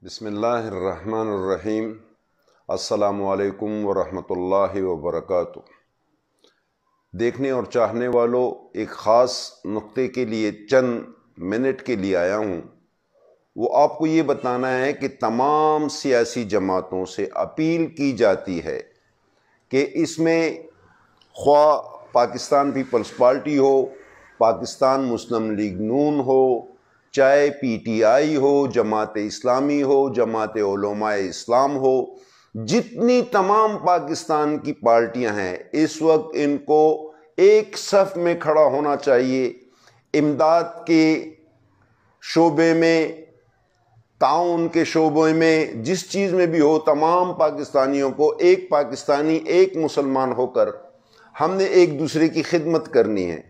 بسم اللہ الرحمن الرحیم۔ السلام علیکم ورحمۃ اللہ وبرکاتہ۔ دیکھنے اور چاہنے والوں، ایک خاص نقطے کے لیے چند منٹ کے لیے آیا ہوں۔ وہ آپ کو یہ بتانا ہے کہ تمام سیاسی جماعتوں سے اپیل کی جاتی ہے کہ اس میں خواہ پاکستان پیپلز پارٹی ہو، پاکستان مسلم لیگ نون ہو، چاہے پی ٹی آئی ہو، جماعت اسلامی ہو، جماعت علماء اسلام ہو، جتنی تمام پاکستان کی پارٹیاں ہیں اس وقت ان کو ایک صف میں کھڑا ہونا چاہیے۔ امداد کے شعبے میں، تعاون کے شعبے میں، جس چیز میں بھی ہو، تمام پاکستانیوں کو ایک پاکستانی، ایک مسلمان ہو کر ہم نے ایک دوسرے کی خدمت کرنی ہے۔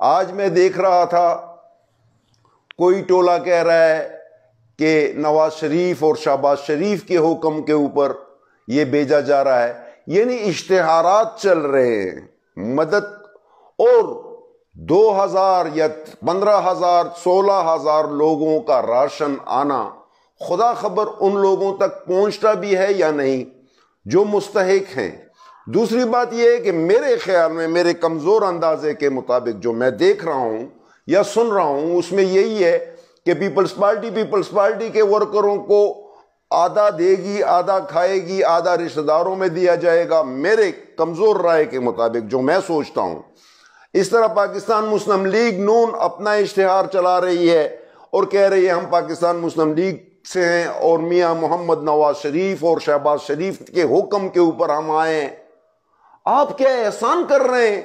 آج میں دیکھ رہا تھا کوئی ٹولہ کہہ رہا ہے کہ نواز شریف اور شہباز شریف کے حکم کے اوپر یہ بھیجا جا رہا ہے، یعنی اشتہارات چل رہے ہیں مدد، اور 2000 یا 15,000 16,000 لوگوں کا راشن آنا، خدا خبر ان لوگوں تک پہنچتا بھی ہے یا نہیں جو مستحق ہیں۔ دوسری بات یہ ہے کہ میرے خیال میں، میرے کمزور اندازے کے مطابق جو میں دیکھ رہا ہوں یا سن رہا ہوں، اس میں یہی ہے کہ پیپلز پارٹی کے ورکروں کو آدھا دے گی، آدھا کھائے گی، آدھا رشتہ داروں میں دیا جائے گا، میرے کمزور رائے کے مطابق جو میں سوچتا ہوں۔ اس طرح پاکستان مسلم لیگ نون اپنا اشتہار چلا رہی ہے اور کہہ رہی ہے ہم پاکستان مسلم لیگ سے ہیں اور میاں محمد نواز شریف اور شہباز شریف کے حکم کے اوپر ہم آئے ہیں۔ آپ کیا احسان کر رہے ہیں؟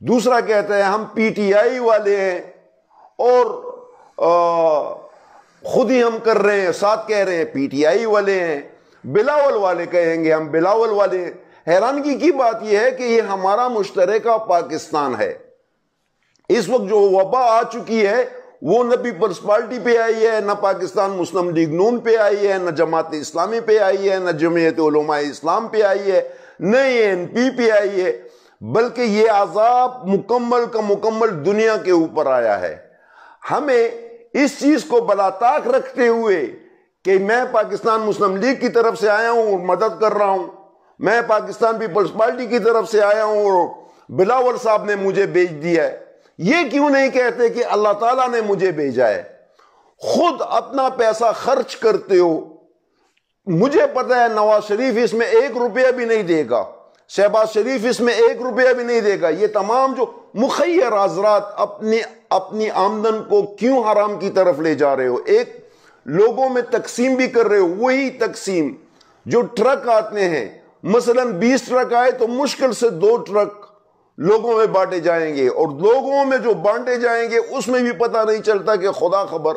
دوسرا کہتا ہے ہم پی ٹی آئی والے ہیں اور خود ہی ہم کر رہے ہیں، ساتھ کہہ رہے ہیں پی ٹی آئی والے ہیں، بلاول والے کہیں گے ہم بلاول والے ہیں۔ حیرانگی کی بات یہ ہے کہ یہ ہمارا مشترکہ پاکستان ہے۔ اس وقت جو وبا آ چکی ہے وہ نہ پیپلز پارٹی پہ آئی ہے، نہ پاکستان مسلم لیگ نون پہ آئی ہے، نہ جماعت اسلامی پہ آئی ہے، نہ جمعیت علماء اسلام پہ آئی ہے، نہ ANP پہ آئی ہے، بلکہ یہ عذاب مکمل کا مکمل دنیا کے اوپر آیا ہے۔ ہمیں اس چیز کو بلاتاق رکھتے ہوئے کہ میں پاکستان مسلم لیگ کی طرف سے آیا ہوں اور مدد کر رہا ہوں، میں پاکستان پیپلز پارٹی کی طرف سے آیا ہوں اور بلاول صاحب نے مجھے بھیج دیا ہے، یہ کیوں نہیں کہتے کہ اللہ تعالیٰ نے مجھے بھیجا ہے؟ خود اپنا پیسہ خرچ کرتے ہو۔ مجھے پتا ہے نواز شریف اس میں 1 روپیہ بھی نہیں دے گا، شہباز شریف اس میں 1 روپیہ بھی نہیں دے گا۔ یہ تمام جو مخیر حضرات اپنی آمدن کو کیوں حرام کی طرف لے جا رہے ہو؟ ایک لوگوں میں تقسیم بھی کر رہے ہو، وہی تقسیم جو ٹرک آتے ہیں، مثلا 20 ٹرک آئے تو مشکل سے 2 ٹرک لوگوں میں بانٹے جائیں گے، اور لوگوں میں جو بانٹے جائیں گے اس میں بھی پتہ نہیں چلتا کہ خدا خبر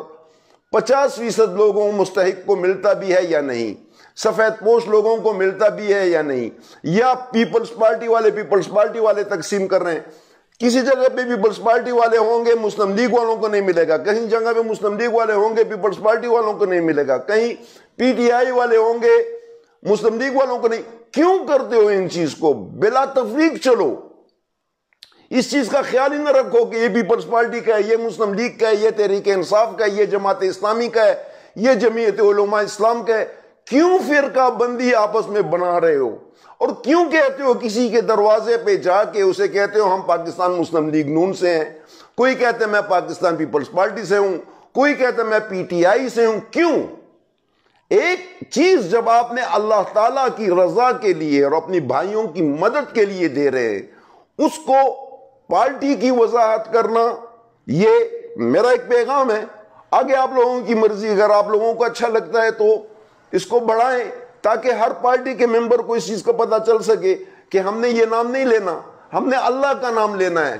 50% لوگوں مستحق کو ملتا بھی ہے یا نہیں، سفید پوش لوگوں کو ملتا بھی ہے یا نہیں، یا پیپلز پارٹی والے تقسیم کر رہے ہیں۔ کسی جگہ پہ پیپلز پارٹی والے ہوں گے، مسلم لیگ والوں کو نہیں ملے گا، کہیں جگہ پہ مسلم لیگ والے ہوں گے، پیپلز پارٹی والوں کو نہیں ملے گا، کہیں پی ٹی آئی والے ہوں گے، مسلم لیگ والوں کو نہیں۔ کیوں کرتے ہو ان چیز کو؟ بلا تفریق چلو، اس چیز کا خیال ہی نہ رکھو کہ یہ پیپلز پارٹی کا ہے، یہ مسلم لیگ کا ہے، یہ تحریک انصاف کا ہے، یہ جماعت اسلامی کا ہے، یہ جمعیت علماء اسلام کا ہے۔ کیوں فرقہ بندی آپس میں بنا رہے ہو؟ اور کیوں کہتے ہو کسی کے دروازے پہ جا کے اسے کہتے ہو ہم پاکستان مسلم لیگ نون سے ہیں، کوئی کہتے میں پاکستان پیپلز پارٹی سے ہوں، کوئی کہتے میں پی ٹی آئی سے ہوں؟ کیوں؟ ایک چیز جب آپ نے اللہ تعالیٰ کی رضا کے لیے اور اپنی بھائیوں کی مدد کے لیے دے رہے ہیں، اس کو پارٹی کی وضاحت کرنا، یہ میرا ایک پیغام ہے۔ آگے آپ لوگوں کی مرضی، اگر آپ لوگوں کو اچھا لگتا ہے تو اس کو بڑھائیں تاکہ ہر پارٹی کے ممبر کو اس چیز کا پتہ چل سکے کہ ہم نے یہ نام نہیں لینا، ہم نے اللہ کا نام لینا ہے۔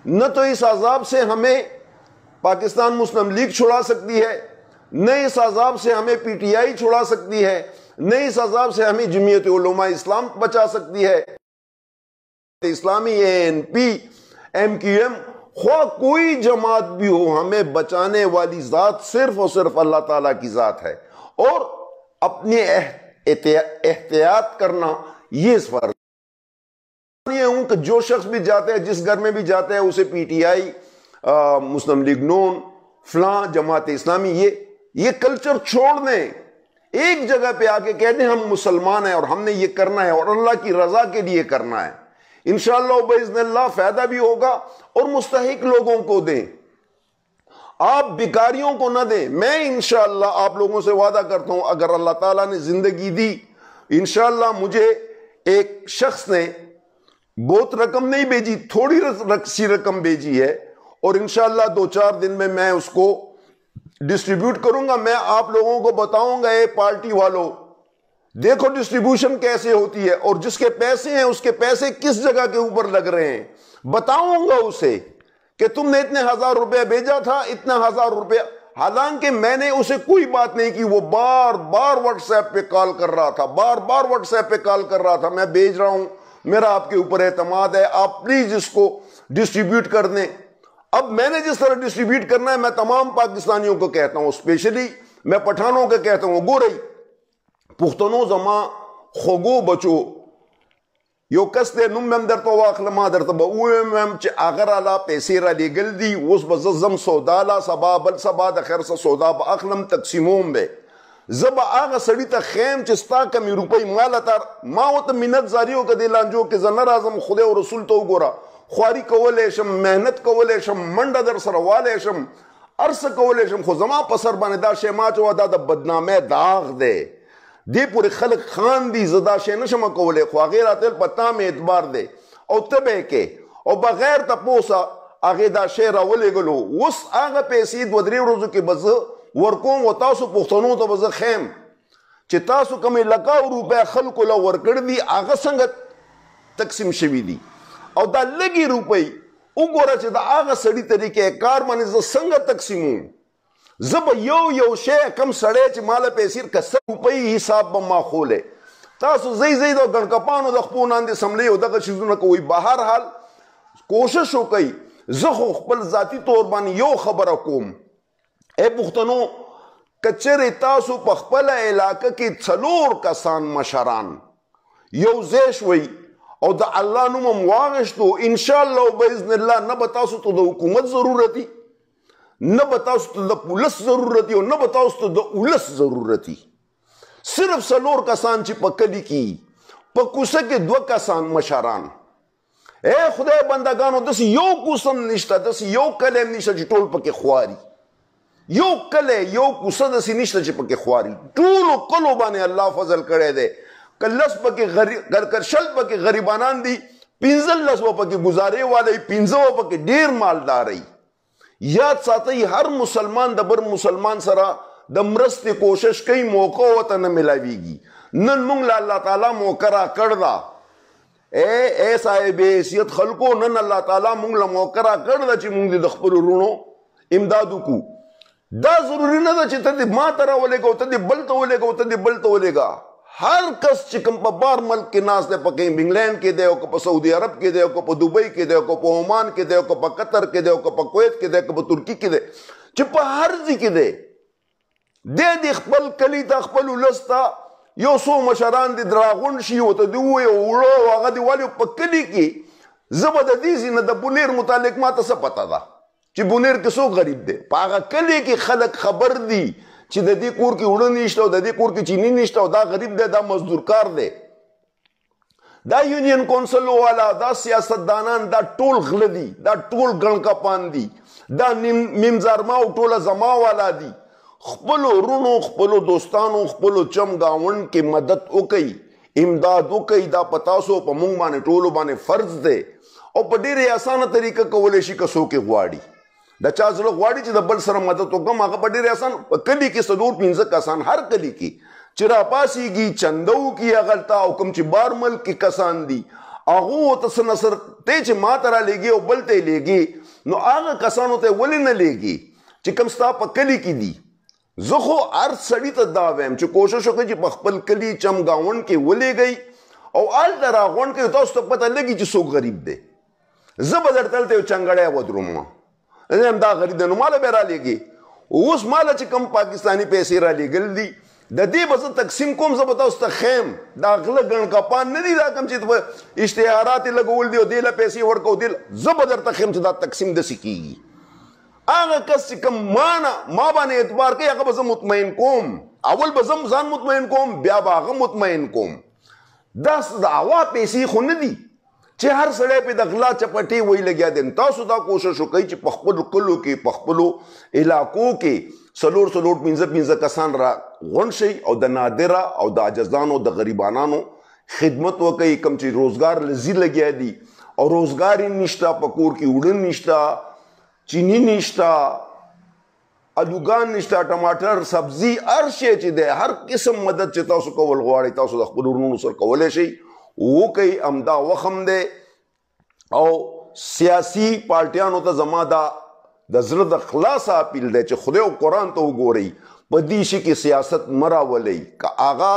نہ تو اس عذاب سے ہمیں پاکستان مسلم لیگ چھڑا سکتی ہے، نہ اس عذاب سے ہمیں پی ٹی آئی چھڑا سکتی ہے، نہ اس عذاب سے ہمیں جمعیت علماء اسلام بچا سکتی ہے۔ اسلامی، ANP، MQM، خواہ کوئی جماعت بھی ہو، ہمیں بچانے والی ذات صرف اور صرف اللہ تعالیٰ کی ذات ہے، اور اپنی احتیاط کرنا یہ اس فرض۔ یہ ہوں کہ جو شخص بھی جاتا ہے، جس گھر میں بھی جاتا ہے، اسے پی ٹی آئی، مسلم لیگ نون، فلاں جماعت اسلامی، ये कल्चर छोड़ दें, एक जगह पे आके कह दें हम मुसलमान हैं और हमने ये करना है और अल्लाह की रजा के लिए करना है। इंशाअल्लाह बिइज़्निल्लाह फायदा भी होगा और मुस्तहिक लोगों को दें, आप भिखारियों को ना दें। मैं इंशाअल्लाह आप लोगों से वादा करता हूं, अगर अल्लाह ताला ने जिंदगी दी, इंशाअल्लाह मुझे एक शख्स ने बहुत रकम नहीं भेजी, थोड़ी सी रकम भेजी है और इंशाअल्लाह 2-4 दिन में मैं उसको डिस्ट्रीब्यूट करूंगा। मैं आप लोगों को बताऊंगा, ये पार्टी वालों देखो डिस्ट्रीब्यूशन कैसे होती है और जिसके पैसे हैं उसके पैसे किस जगह के ऊपर लग रहे हैं, बताऊंगा उसे कि तुमने इतने 1000 रुपया भेजा था, इतना 1000 रुपया। हालांकि मैंने उसे कोई बात नहीं की, वो बार बार व्हाट्सएप पे कॉल कर रहा था, बार बार व्हाट्सएप पे कॉल कर रहा था, मैं भेज रहा हूं, मेरा आपके ऊपर एतमाद है, आप प्लीज इसको डिस्ट्रीब्यूट कर दें। अब मैंने जिस तरह डिस्ट्रीब्यूट करना है, मैं तमाम पाकिस्तानियों को कहता हूं, स्पेशली मैं पठानों को कहता हूं, गो रही पुख्तनो जमा खोगो बचो यो कस्ते नुम दर तो वाखलमा दर तब अगर अला पैसे ली गल्दी उस बजम सौदाला सबा बल सबा दखर से सौदा अखलम तकसीमों बे जब आग सड़ी तक खेम चिस्ता कमी रुपई माल तार माओ मिन्नत जारियों का दिलांजो के जनर आजम खुदे और रसूल तो गोरा ख्वारी कवलेशम मेहनत कवलेशम मंड दर सरवालेशम अर्स कवलेशम खुजमा पसर बनेदा शेमा चौदा बदनामे दाग दे दे पूरे खलक खान दी जदा शे नशमा कवले ख्वागेर आते पता में एतबार दे और तबे के और बगैर तपोसा आगे दा शेरा वले गलो उस आगे पैसे वदरी रोजो के बज वर्कों व तासु पुख्तनों तो बज खेम चितासु कमी लका रुपया खल को ला वर्कड़ दी आगे संगत तकसीम शवी दी और दा लगी रुपई उगोरा चिता आगे सड़ी तरीके कार माने संगत तकसीमों जब यो शे कम सड़े च माल पैसिर कसर रुपई हिसाब बम्मा खोले तासु जई दो गणकपानो दखपो नांदे समले हो दग चीजों कोई बाहर हाल कोशिश हो कई जखो खपल जाती तौर बानी यो खबर कोम ए पुख्तनो कचरे तासु पखपल इलाका की छलोर कसान मशरान यो जेश वई और द अल्लाह नुम वागश तो इंशाअल्लाह बिइज़्निल्लाह न बतासु तो द हुकूमत जरूरती न बताओ तो द पुलिस जरूरती और न बताओ तो द उलस जरूरती सिर्फ सलोर कसान ची पकली की पकुसे के दो कसान मशारान ए खुदा बंदागानो दस यो कुसम निश्ता दस यो कलेम निश्ता टोल पके ख्वारी यो कले यो कुसा दस निश्ता पके ख्वारी टोलो कलो बाने अल्लाह फजल करे दे कल्लस पके करशल पके गरीबानान दी पिंजल लसवा पके गुजारे वाले पिंजो पके ढेर मालदार रही याद साथी हर मुसलमान दबर मुसलमान सरा दमरस्ते कोशिश कई मौका होता न मिलावीगी नन मुंग अल्लाह ताला मोकरा करदा ए साहिब हैसियत खलको नन अल्लाह ताला मुंग ला मोकरा करदा ची मुंग दी दखपल रुनो इमदादु को दा जरूरी न दा ची तदी मा तरा वलेगा तदी बल तो वलेगा तदी बल तो वलेगा हर कस चिकम बार मल्क के नास दे पके इंग्लैंड के दे को सऊदी अरब के दे को दुबई के दे को ओमान के दे को कतर के दे को कुवैत के दे को तुर्की के दे चिप हर जी के दे दे खपल कली ता खपल उलस्ता यो सो मशरान दे द्रागुन शी होता दुए उड़ो वागा दी वाली पकली की जबरदस्ती सी न द बुनेर मुतालिक मा तस पता था कि बुनेर किसो गरीब दे पागा कली की खलक खबर दी ची ददी कूर की उड़न निष्ठा ददी कूर की चीनी निष्ठा दा गरीब दे दा मजदूर कार दे दा यूनियन कौंसिल वाला दा सियासतदानान दा टोल गलदी दा टोल गणका पान दी दा मिमजारमा टोला जमा वाला दी खपलो रुनो खपलो दोस्तानो खपलो चम गावन के मदद ओकई इमदाद ओकई दा पतासो पमुंग माने टोलो माने फर्ज दे और पडेरे आसान तरीका कवलेशी कसो के ग्वाड़ी द चाजलो ग्वाड़ी च दबल सर मदद तो गम आगे पडेरे आसान कली की सदूर पिंजक आसान हर कली की चिरापासी की चंदऊ की अगलता हुक्म च बारमल की कसान दी आगो तसन असर तेज मातरा लेगी और बलते लेगी नो आगे कसान होते वली न लेगी चिकम स्ता पकली की दी ज़ुखो अर्थ सड़ी तदावेम चु कोशिश होगी पखपल कली चम गावन के वले गई और आल तरह गवन के तो उस पता लगी जिसो गरीब दे जबरदस्त तलते चंगड़े वद्रुमा दा गरीब दे माल बेरा लेगी उस माल चिकम पाकिस्तानी पैसे रा ले गल दी ददी बस तकसीम कोम से बताओ उस खेम दाखल गण का पान नहीं दा कम चित इश्तिहारात लगोल दियो दिला पैसे वर्को दिल जबरदस्त खेम से दा तकसीम दसी की هغه کس چې کوم ما باندې اعتبار کوي هغه به زه مطمئن کوم، اول به زه ځان مطمئن کوم بیا به هغه مطمئن کوم. دا د عوا پیسې خو نه دي چې هر سړی پې د غلا چپټې وی لګیا دی. تاسو دا کوشش وکئ چې په خپلو کلو کې په خپلو علاقو کې څلور پنځه کسان را غونډ شئ او د نادره او د عاجزانو د غریبانانو خدمت وکئ. کوم چې روزګار لزي لګیا دي او روزګار یې نشته، په کور کې وړه نشته، چینی نشته، الوګان نشته، ټماټر، سبزي، هر شی چې دی هر قسم مدد چې تاسو کول غواړئ تاسو د خپلو ورونو سره کولی شئ وکئ. همدا وخم دی. او سیاسي پارټیانو ته زما دا د زړه د خلاصه اپیل دی چې خدای او قرآن ته وګورئ، په دې شي کې سیاست مه راولئ. که هغه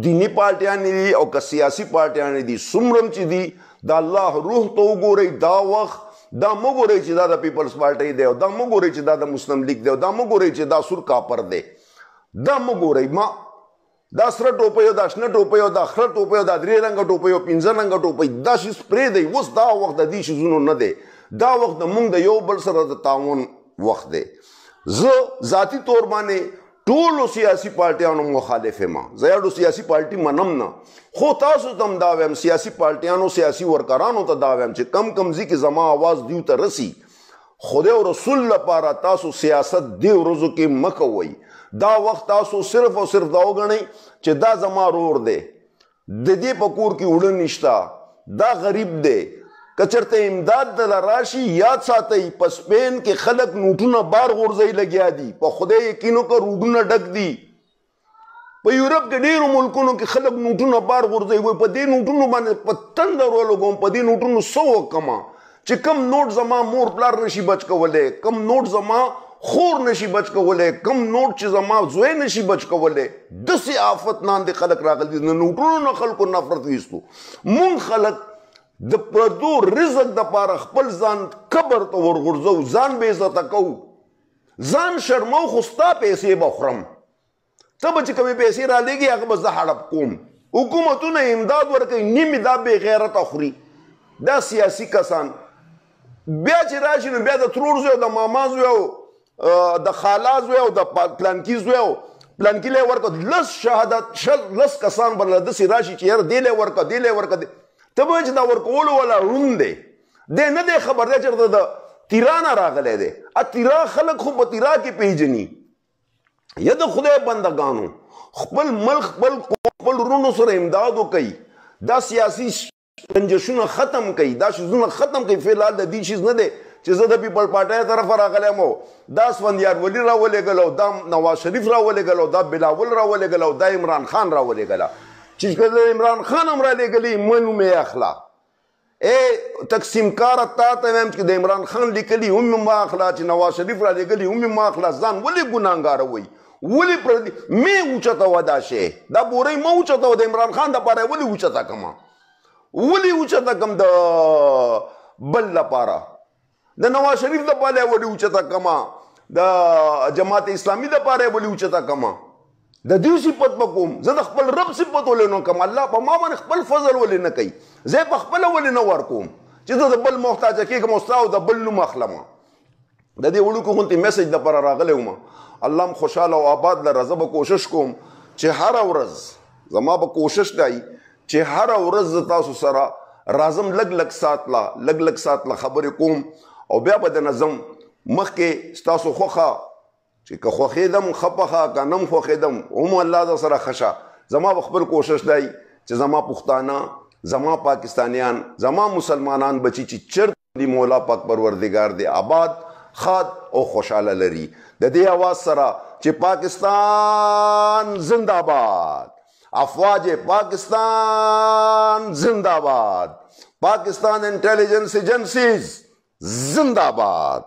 دیني پارټیانې دي او که سیاسي پارټیانې دي، څومره چې دي د الله روح ته وګورئ. دا وخت دا مه ګورئ چې دا د پیپلز پارټۍ دی او دا مه ګورئ چې دا د مسلم لیگ دی او دا مه ګورئ چې دا سور کاپر دی. دا مه ګورئ. دا سره ټوپۍ او دا شنه ټوپۍ او دا خره ټوپۍ او دا 3 رنګه ټوپۍ او 5 رنګه ټوپۍ، دا شیز پرېږدئ. اوس دا وخت د دې شیزونو نه دی، دا وخت د موږ د یو بل سره د تعاون وخت دی. زه ذاتي طور باندې ټولو سیاسي پارټیانو مخالف یم، زه یاډو سیاسي پارټي منم نه، خو تاسو ته هم دا وایم، سیاسي پارټیانو سیاسي ورکرانو ته دا وایم چې کم ځي کې زما آواز دیو ته رسي. خدای او رسول لپاره تاسو سیاست دې ورځو کې مه کوئ. دا وخت تاسو صرف او صرف دا وګڼئ چې دا زما رور دی، د دې په کور کې وړه نشته، دا غریب دی. که چېرته امداد دله راشي یاد ساتئ په سپین کې خلک نوټونه بار غورځوي لګیا دي، په خدای یقین وکړه روډونه ډک دي. په یورپ کې ډېرو ملکونو کې خلک نوټونه بار غورځوي، وایي په دې نوټونو باندې په تندر ولګوم، په دې نوټونو څه وکړمه چې کم نوټ زما مور پلار نشي بچ کولی، کم نوټ زما خور نشي بچ کولی، کم نوټ چې زما زوی نشي بچ کولی. داسې آفت لاندې خلک راغلي دي. د نوټونو نه خلکو نفرت ویستو. مونږ خلک د پردو رزق دپاره خپل ځان قبر ته ورغورځو، ځان بې عزته کوو، ځان شرمو، خو ستا پیسې به خورم. ته به چې کومې پیسې رالیږي هغه به زه هړپ کوم. حکومتونه امداد ورکوي، نیم یې دا بې غیرته خوري. دا سیاسي کسان بیا چې راشي نو بیا د ترور زوی او د ماما زوی او د خالا زوی او د پلانکي زوی او پلانکي لی ورکړه، لس شهادت لس کسان به له داسې راشي چې یاره دې لی ورکړه دې لی ورکړه. ته به چې دا ورکولو والا ړوند دی، دی نه دی خبر دی چېرته د تیرا نه راغلی دی. تیرا خلک خو په تیرا کې پیژني. یا د خدای بندګانو خپل ملک خپل خپل ورونو سره امداد وکئ. دا سیاسي رنجشونه ختم کړي، دا شیزونه ختم کړي. فیلحال د دې شیز نه دی چې زه د پیپل پارټۍ طرفه راغلی یم او دا اسفندیار ولی راولېږل او دا نواز شریف راولېږل او دا بلاول راولېږل او دا عمران خان راولېږله. چې کله عمران خان هم رالیږلي من مې اخله. تقسیم کاره تا ته وایم چې د عمران خان لیکلي هم مې مه اخله، چې نواز شریف رالیږلي هم مې مه اخله. ځان ولې ګناهګاروئ؟ ولې پردي مې اوچتوه دا شی، دا بورۍ مه اوچتوه. د عمران خان دپاره ولې اوچته کړمه؟ ولې اوچته کړم د بل لپاره؟ د نواز شریف دپاره ولې اوچته کړمه؟ د جماعت اسلامي دپاره ولې اوچته کړمه؟ د دې صفت به کوم، زه د خپل رب صفت ولې نه کوم؟ الله په ما باندې خپل فضل ولې نه کوي؟ زه یې په خپله ولې نه ورکوم چې زه د بل محتاجه کېږم او ستا او د بل نوم اخلمه؟ د دې وړوکو غوندې میسج دپاره راغلی وم. الله هم خوشحاله او آباد لره. زه به کوشش کوم چې هره ورځ زما به کوشش دی چې هره ورځ زه تاسو سره راځم، لږ ساعت لا خبرې کوم او بیا به د نظم مخکې ستاسو خوښه چې که خوښېدم ښه پخه، که نه م خوښېدم هم الله در سره ښه شه. زما به خپل کوشش دی چې زما پښتانه، زما پاکستانیان، زما مسلمانان بچي چې چېرته دي مولا پاک پروردګار دې آباد، ښاد او خوشحاله لري. د دې اواز سره چې پاکستان زنده باد، افواج پاکستان زنده باد، پاکستان انٹیلیجنس ایجنسیز زنده باد.